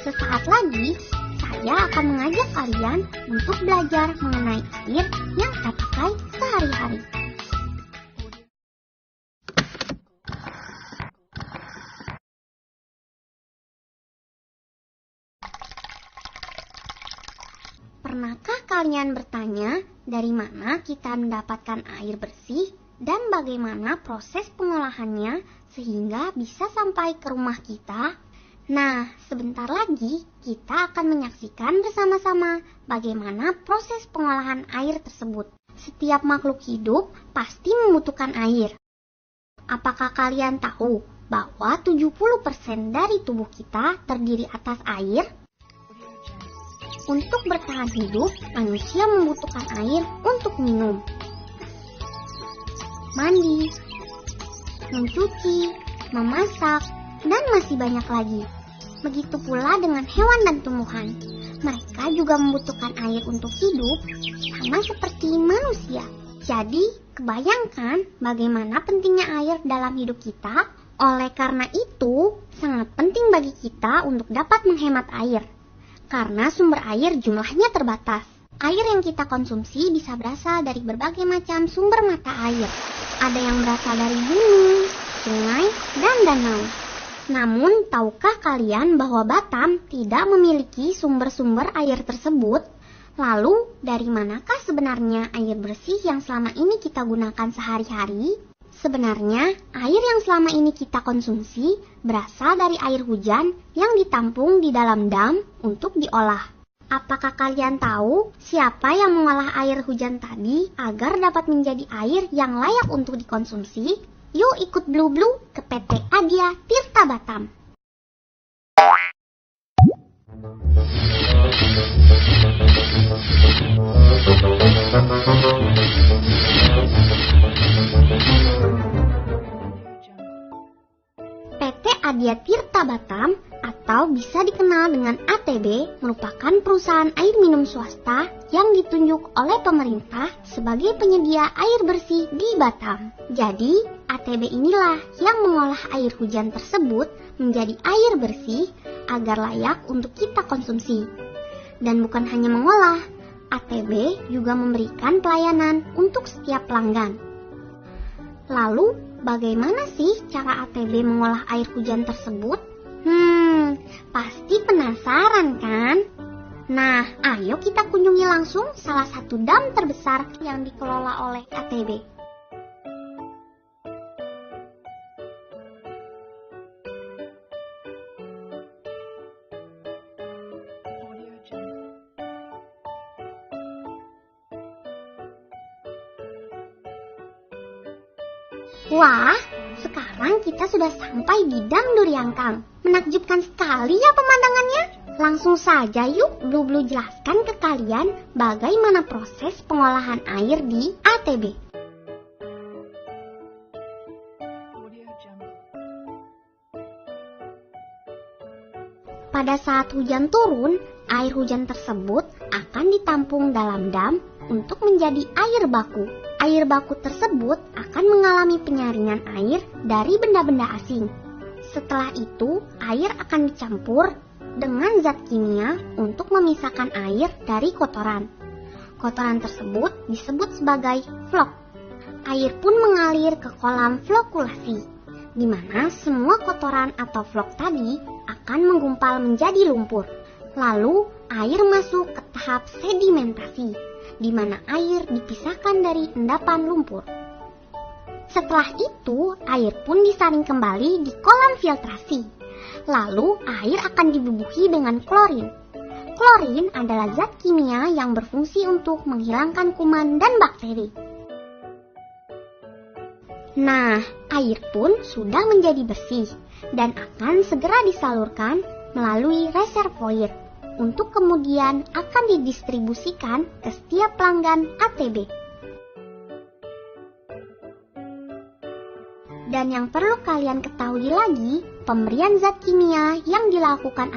Sesaat lagi, saya akan mengajak kalian untuk belajar mengenai air yang kita pakai sehari-hari. Pernahkah kalian bertanya dari mana kita mendapatkan air bersih dan bagaimana proses pengolahannya sehingga bisa sampai ke rumah kita? Nah, sebentar lagi kita akan menyaksikan bersama-sama bagaimana proses pengolahan air tersebut. Setiap makhluk hidup pasti membutuhkan air. Apakah kalian tahu bahwa 70% dari tubuh kita terdiri atas air? Untuk bertahan hidup, manusia membutuhkan air untuk minum, mandi, mencuci, memasak, dan masih banyak lagi. Begitu pula dengan hewan dan tumbuhan. Mereka juga membutuhkan air untuk hidup, sama seperti manusia. Jadi, kebayangkan bagaimana pentingnya air dalam hidup kita. Oleh karena itu, sangat penting bagi kita untuk dapat menghemat air. Karena sumber air jumlahnya terbatas. Air yang kita konsumsi bisa berasal dari berbagai macam sumber mata air. Ada yang berasal dari gunung, sungai, dan danau. Namun, tahukah kalian bahwa Batam tidak memiliki sumber-sumber air tersebut? Lalu, dari manakah sebenarnya air bersih yang selama ini kita gunakan sehari-hari? Sebenarnya, air yang selama ini kita konsumsi berasal dari air hujan yang ditampung di dalam dam untuk diolah. Apakah kalian tahu siapa yang mengolah air hujan tadi agar dapat menjadi air yang layak untuk dikonsumsi? Yuk ikut Blue ke PT Adia Tirta Batam. PT Adia Tirta Batam atau bisa dikenal dengan ATB merupakan perusahaan air minum swasta yang ditunjuk oleh pemerintah sebagai penyedia air bersih di Batam. Jadi, ATB inilah yang mengolah air hujan tersebut menjadi air bersih agar layak untuk kita konsumsi. Dan bukan hanya mengolah, ATB juga memberikan pelayanan untuk setiap pelanggan. Lalu, bagaimana sih cara ATB mengolah air hujan tersebut? Pasti penasaran kan? Nah, ayo kita kunjungi langsung salah satu dam terbesar yang dikelola oleh ATB. Wah, sekarang kita sudah sampai di Dam Duryangkang. Menakjubkan sekali ya pemandangannya. Langsung saja yuk Blue jelaskan ke kalian bagaimana proses pengolahan air di ATB. Pada saat hujan turun, air hujan tersebut akan ditampung dalam dam untuk menjadi air baku. Air baku tersebut akan mengalami penyaringan air dari benda-benda asing. Setelah itu, air akan dicampur dengan zat kimia untuk memisahkan air dari kotoran. Kotoran tersebut disebut sebagai flok. Air pun mengalir ke kolam flokulasi, di mana semua kotoran atau flok tadi akan menggumpal menjadi lumpur. Lalu, air masuk ke tahap sedimentasi, di mana air dipisahkan dari endapan lumpur. Setelah itu, air pun disaring kembali di kolam filtrasi. Lalu, air akan dibubuhi dengan klorin. Klorin adalah zat kimia yang berfungsi untuk menghilangkan kuman dan bakteri. Nah, air pun sudah menjadi bersih dan akan segera disalurkan melalui reservoir untuk kemudian akan didistribusikan ke setiap pelanggan ATB. Dan yang perlu kalian ketahui lagi, pemberian zat kimia yang dilakukan